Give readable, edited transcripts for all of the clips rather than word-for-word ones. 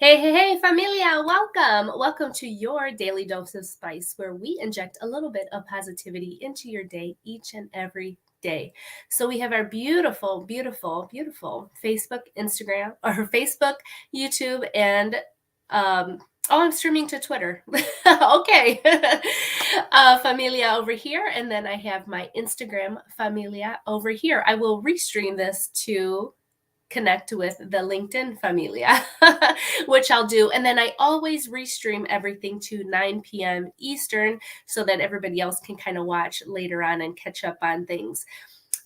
Hey, familia, welcome. Welcome to your daily dose of spice, where we inject a little bit of positivity into your day each and every day. So we have our beautiful, beautiful, beautiful Facebook, Instagram, or Facebook, YouTube, and I'm streaming to Twitter. Okay. Familia over here, and then I have my Instagram familia over here. I will restream this to connect with the LinkedIn familia, which I'll do. And then I always restream everything to 9 p.m. Eastern so that everybody else can kind of watch later on and catch up on things.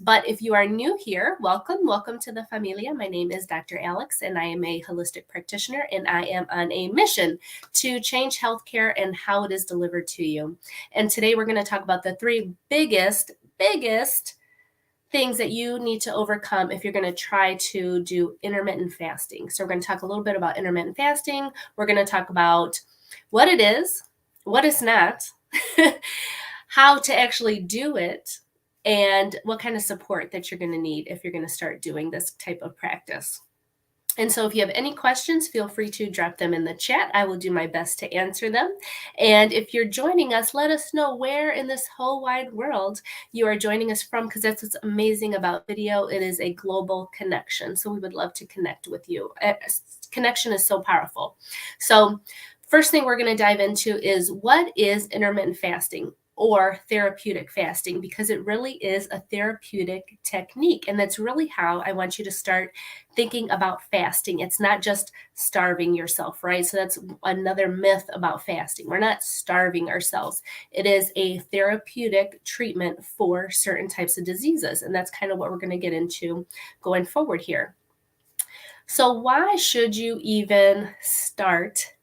But if you are new here, welcome to the familia. My name is Dr. Alex, and I am a holistic practitioner, and I am on a mission to change healthcare and how it is delivered to you. And today we're going to talk about the three biggest things that you need to overcome if you're going to try to do intermittent fasting. So we're going to talk a little bit about intermittent fasting. We're going to talk about what it is, what it's not, how to actually do it, and what kind of support that you're going to need if you're going to start doing this type of practice. And so if you have any questions, feel free to drop them in the chat. I will do my best to answer them. And if you're joining us, let us know where in this whole wide world you are joining us from, because that's what's amazing about video. It is a global connection. So we would love to connect with you. Connection is so powerful. So first thing we're going to dive into is, what is intermittent fasting or therapeutic fasting? Because it really is a therapeutic technique. And that's really how I want you to start thinking about fasting. It's not just starving yourself, right? So that's another myth about fasting. We're not starving ourselves. It is a therapeutic treatment for certain types of diseases. And that's kind of what we're going to get into going forward here. So why should you even start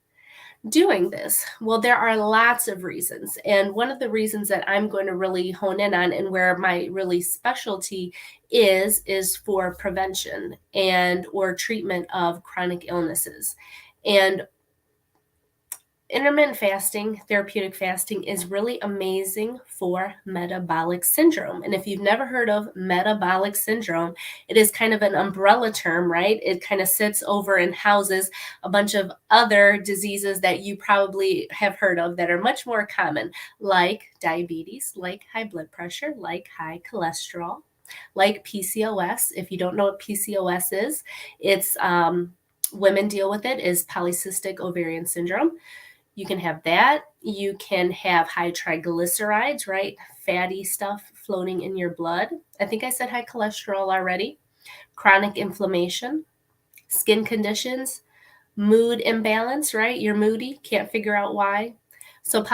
doing this? Well, there are lots of reasons. And one of the reasons that I'm going to really hone in on, and where my really specialty is for prevention and or treatment of chronic illnesses. And intermittent fasting, therapeutic fasting, is really amazing for metabolic syndrome. And if you've never heard of metabolic syndrome, it is kind of an umbrella term, right? It kind of sits over and houses a bunch of other diseases that you probably have heard of that are much more common, like diabetes, like high blood pressure, like high cholesterol, like PCOS. If you don't know what PCOS is, it's women deal with it, is polycystic ovarian syndrome. You can have that. You can have high triglycerides, right? Fatty stuff floating in your blood. I think I said high cholesterol already. Chronic inflammation, skin conditions, mood imbalance, right? You're moody, can't figure out why. So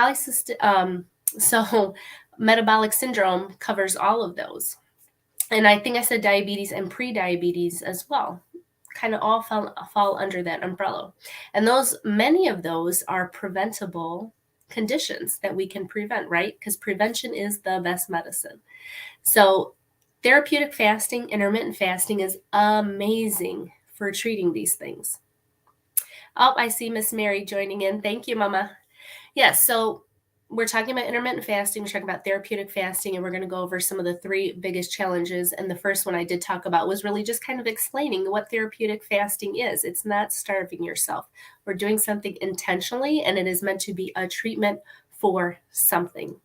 metabolic syndrome covers all of those. And I think I said diabetes and pre-diabetes as well. Kind of all fall under that umbrella. And many of those are preventable conditions that we can prevent, right? Because prevention is the best medicine. So therapeutic fasting, intermittent fasting is amazing for treating these things. Oh, I see Miss Mary joining in. Thank you, Mama. Yes, so we're talking about intermittent fasting, we're talking about therapeutic fasting, and we're going to go over some of the three biggest challenges. And the first one I did talk about was really just kind of explaining what therapeutic fasting is. It's not starving yourself. We're doing something intentionally, and it is meant to be a treatment for something.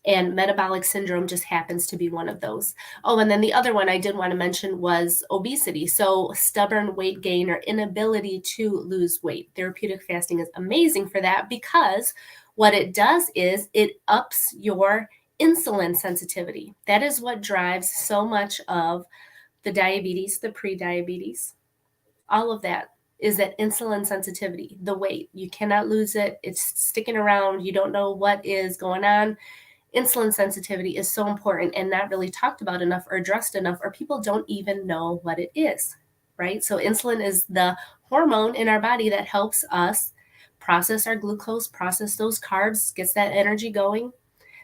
And metabolic syndrome just happens to be one of those. Oh, and then the other one I did want to mention was obesity. So stubborn weight gain or inability to lose weight. Therapeutic fasting is amazing for that, because what it does is it ups your insulin sensitivity. That is what drives so much of the diabetes, the pre-diabetes, all of that is that insulin sensitivity, the weight. You cannot lose it. It's sticking around. You don't know what is going on. Insulin sensitivity is so important and not really talked about enough or addressed enough, or people don't even know what it is, right? So insulin is the hormone in our body that helps us process our glucose, process those carbs, gets that energy going.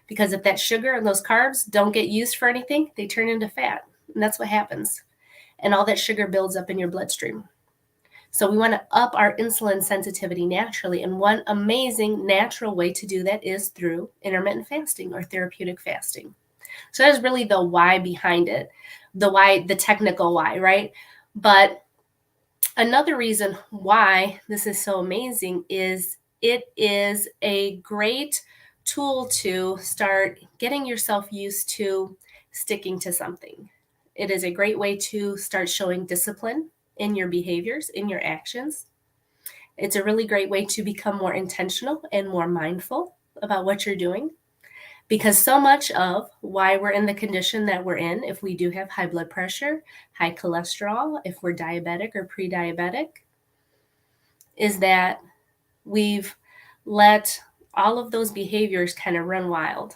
Because if that sugar and those carbs don't get used for anything, they turn into fat. And that's what happens. And all that sugar builds up in your bloodstream. So we want to up our insulin sensitivity naturally. And one amazing natural way to do that is through intermittent fasting or therapeutic fasting. So that is really the why behind it, the technical why, right? But Another reason why this is so amazing is it is a great tool to start getting yourself used to sticking to something. It is a great way to start showing discipline in your behaviors, in your actions. It's a really great way to become more intentional and more mindful about what you're doing. Because so much of why we're in the condition that we're in, if we do have high blood pressure, high cholesterol, if we're diabetic or pre-diabetic, is that we've let all of those behaviors kind of run wild.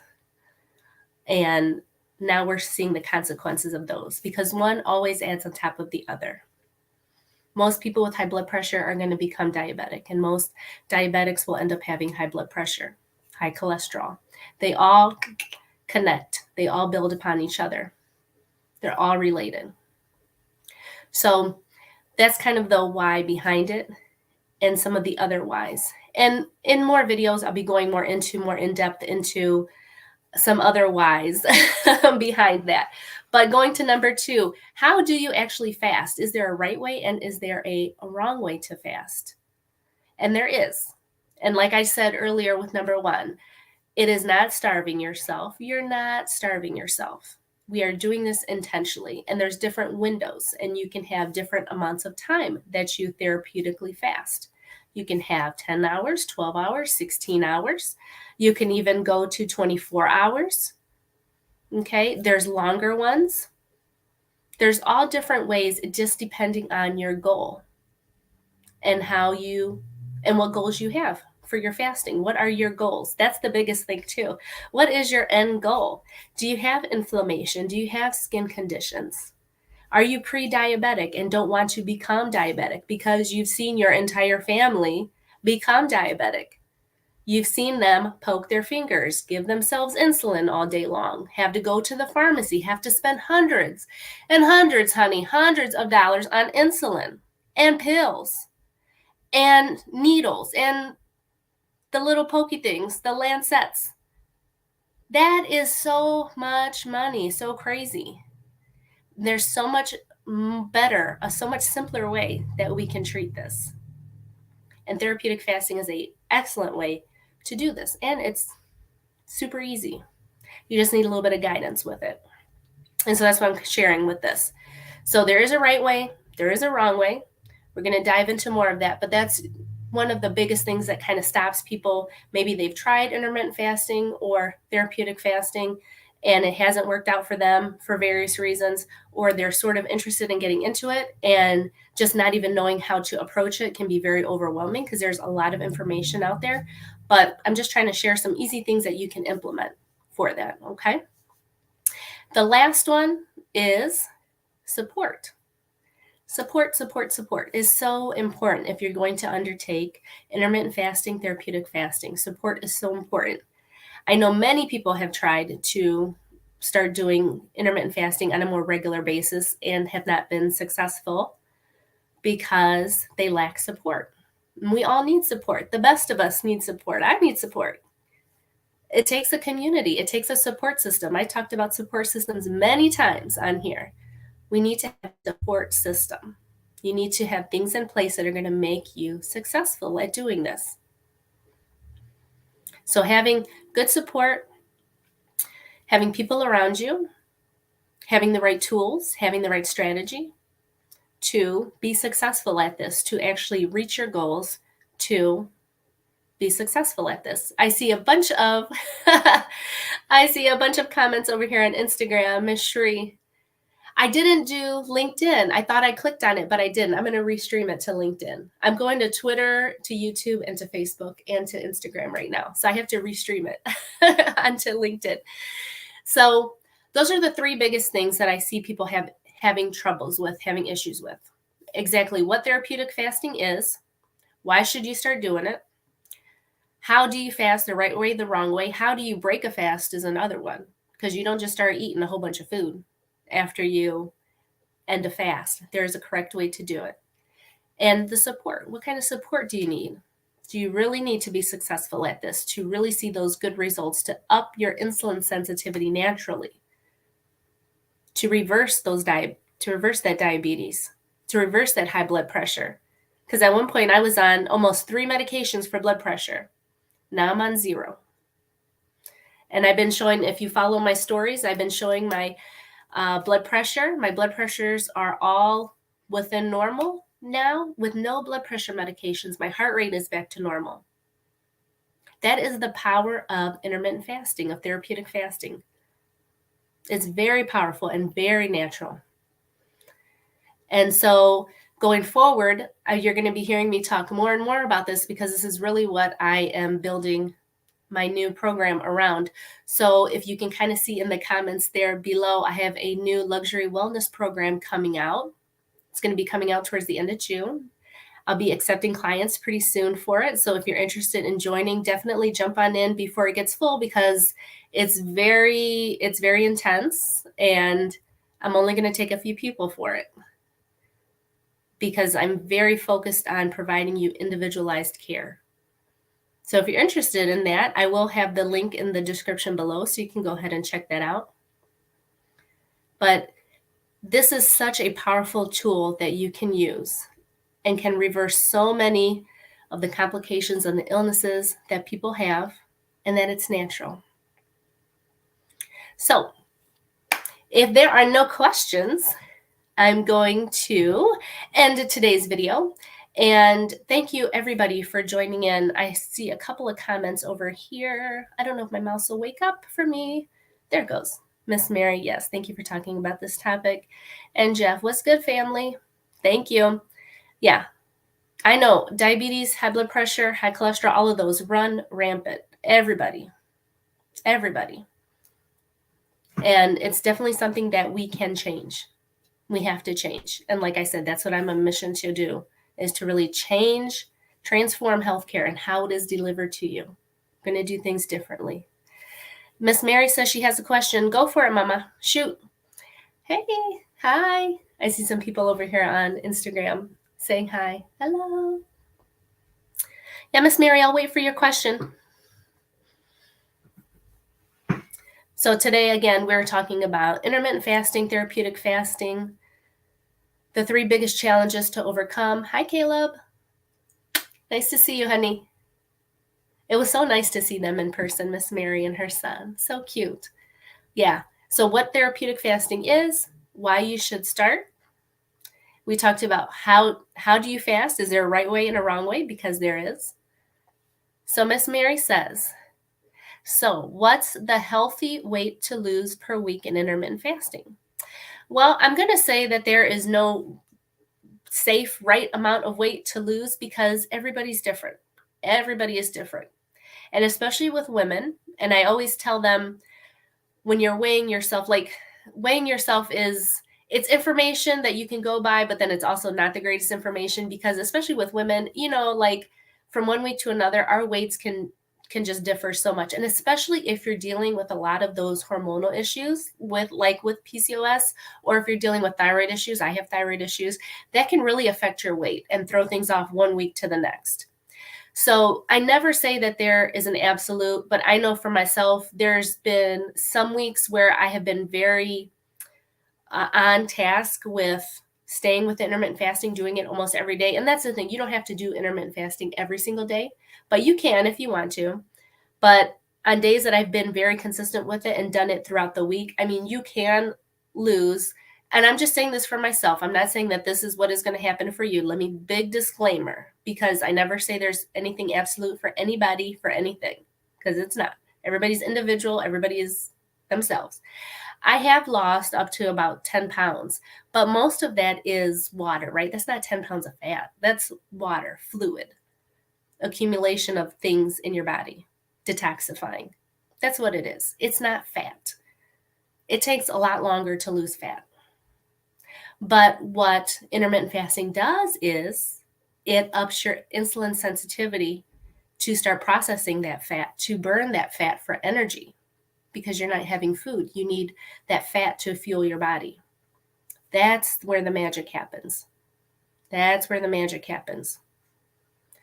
And now we're seeing the consequences of those because one always adds on top of the other. Most people with high blood pressure are going to become diabetic, and most diabetics will end up having high blood pressure, high cholesterol. They all connect. They all build upon each other. They're all related. So that's kind of the why behind it and some of the other whys. And in more videos, I'll be going more in depth into some other whys behind that. But going to number 2, how do you actually fast? Is there a right way and is there a wrong way to fast? And there is. And like I said earlier with number 1, it is not starving yourself. You're not starving yourself. We are doing this intentionally, and there's different windows, and you can have different amounts of time that you therapeutically fast. You can have 10 hours, 12 hours, 16 hours. You can even go to 24 hours. Okay, there's longer ones. There's all different ways, just depending on your goal and what goals you have for your fasting. What are your goals? That's the biggest thing too. What is your end goal? Do you have inflammation? Do you have skin conditions? Are you pre-diabetic and don't want to become diabetic because you've seen your entire family become diabetic? You've seen them poke their fingers, give themselves insulin all day long, have to go to the pharmacy, have to spend hundreds and hundreds, hundreds of dollars on insulin and pills and needles and the little pokey things, the lancets. That is so much money, so crazy. There's so much better, a so much simpler way that we can treat this. And therapeutic fasting is an excellent way to do this. And it's super easy. You just need a little bit of guidance with it. And so that's what I'm sharing with this. So there is a right way, there is a wrong way. We're going to dive into more of that, but that's one of the biggest things that kind of stops people. Maybe they've tried intermittent fasting or therapeutic fasting and it hasn't worked out for them for various reasons, or they're sort of interested in getting into it and just not even knowing how to approach it can be very overwhelming because there's a lot of information out there. But I'm just trying to share some easy things that you can implement for that, okay? The last one is support. Support is so important if you're going to undertake intermittent fasting, therapeutic fasting. Support is so important. I know many people have tried to start doing intermittent fasting on a more regular basis and have not been successful because they lack support. We all need support. The best of us need support. I need support. It takes a community. It takes a support system. I talked about support systems many times on here. We need to have a support system. You need to have things in place that are going to make you successful at doing this. So having good support, having people around you, having the right tools, having the right strategy to be successful at this, to actually reach your goals, to be successful at this. I see a bunch of comments over here on Instagram. Miss Shri, I didn't do LinkedIn. I thought I clicked on it, but I didn't. I'm going to restream it to LinkedIn. I'm going to Twitter, to YouTube, and to Facebook, and to Instagram right now. So I have to restream it onto LinkedIn. So those are the 3 biggest things that I see people having troubles with, having issues with. Exactly what therapeutic fasting is. Why should you start doing it? How do you fast the right way, the wrong way? How do you break a fast is another one, because you don't just start eating a whole bunch of food after you end a fast. There's a correct way to do it. And the support. What kind of support do you need? Do you really need to be successful at this to really see those good results, to up your insulin sensitivity naturally, to reverse that diabetes, to reverse that high blood pressure. Because at one point I was on almost 3 medications for blood pressure. Now I'm on 0. And I've been showing, if you follow my stories, I've been showing my blood pressure. My blood pressures are all within normal now with no blood pressure medications. My heart rate is back to normal. That is the power of intermittent fasting, of therapeutic fasting. It's very powerful and very natural. And so going forward, you're going to be hearing me talk more and more about this, because this is really what I am building my new program around. So if you can kind of see in the comments there below, I have a new luxury wellness program coming out. It's going to be coming out towards the end of June. I'll be accepting clients pretty soon for it. So if you're interested in joining, definitely jump on in before it gets full, because it's very intense, and I'm only going to take a few people for it, because I'm very focused on providing you individualized care. So if you're interested in that, I will have the link in the description below, so you can go ahead and check that out. But this is such a powerful tool that you can use and can reverse so many of the complications and the illnesses that people have, and that it's natural. So if there are no questions, I'm going to end today's video. And thank you everybody for joining in. I see a couple of comments over here. I don't know if my mouse will wake up for me. There it goes. Miss Mary, yes, thank you for talking about this topic. And Jeff, what's good, family? Thank you. Yeah, I know diabetes, high blood pressure, high cholesterol, all of those run rampant. Everybody. And it's definitely something that we can change. We have to change. And like I said, that's what I'm on a mission to do, is to really transform healthcare and how it is delivered to you. I'm going to do things differently. Miss Mary says she has a question. Go for it, Mama. Shoot. Hey, hi. I see some people over here on Instagram saying hi. Hello. Yeah, Miss Mary, I'll wait for your question. So today, again, we're talking about intermittent fasting, therapeutic fasting, the 3 biggest challenges to overcome. Hi, Caleb. Nice to see you, honey. It was so nice to see them in person, Miss Mary and her son. So cute. Yeah. So what therapeutic fasting is, why you should start. We talked about how do you fast? Is there a right way and a wrong way? Because there is. So Miss Mary says, so what's the healthy weight to lose per week in intermittent fasting? Well, I'm going to say that there is no safe, right amount of weight to lose, because everybody's different. Everybody is different. And especially with women, and I always tell them, when you're weighing yourself, like weighing yourself it's information that you can go by, but then it's also not the greatest information, because especially with women, like from one week to another, our weights can just differ so much. And especially if you're dealing with a lot of those hormonal issues with PCOS, or if you're dealing with thyroid issues, I have thyroid issues, that can really affect your weight and throw things off one week to the next. So I never say that there is an absolute, but I know for myself, there's been some weeks where I have been very on task with staying with intermittent fasting, doing it almost every day. And that's the thing. You don't have to do intermittent fasting every single day, but you can if you want to. But on days that I've been very consistent with it and done it throughout the week, I mean, you can lose. And I'm just saying this for myself. I'm not saying that this is what is going to happen for you. Let me, big disclaimer, because I never say there's anything absolute for anybody for anything, because it's not. Everybody's individual. Everybody is themselves. I have lost up to about 10 pounds, but most of that is water, right? That's not 10 pounds of fat. That's water, fluid, accumulation of things in your body, detoxifying. That's what it is. It's not fat. It takes a lot longer to lose fat. But what intermittent fasting does is it ups your insulin sensitivity to start processing that fat, to burn that fat for energy. Because you're not having food. You need that fat to fuel your body. That's where the magic happens. That's where the magic happens.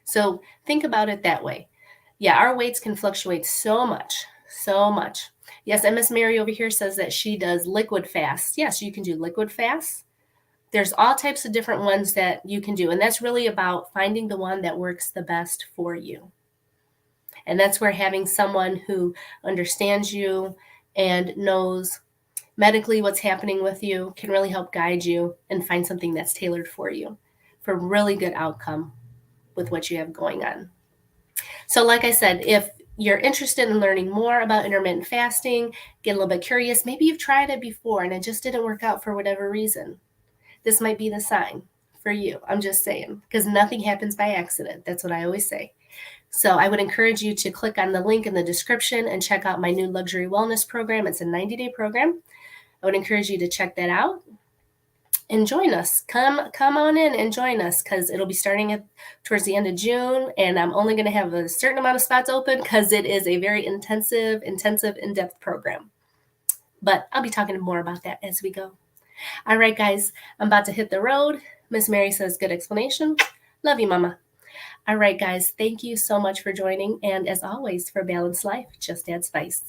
So think about it that way. Yeah, our weights can fluctuate so much. Yes, and Miss Mary over here says that she does liquid fasts. Yes, you can do liquid fasts. There's all types of different ones that you can do. And that's really about finding the one that works the best for you. And that's where having someone who understands you and knows medically what's happening with you can really help guide you and find something that's tailored for you for really good outcome with what you have going on. So like I said, if you're interested in learning more about intermittent fasting, get a little bit curious, maybe you've tried it before and it just didn't work out for whatever reason, this might be the sign for you. I'm just saying, because nothing happens by accident. That's what I always say. So I would encourage you to click on the link in the description and check out my new luxury wellness program. It's a 90-day program. I would encourage you to check that out and join us. Come on in and join us, because it'll be starting towards the end of June, and I'm only going to have a certain amount of spots open because it is a very intensive, in-depth program. But I'll be talking more about that as we go. All right, guys, I'm about to hit the road. Miss Mary says, good explanation. Love you, Mama. All right, guys, thank you so much for joining. And as always, for Balanced Life, just add spice.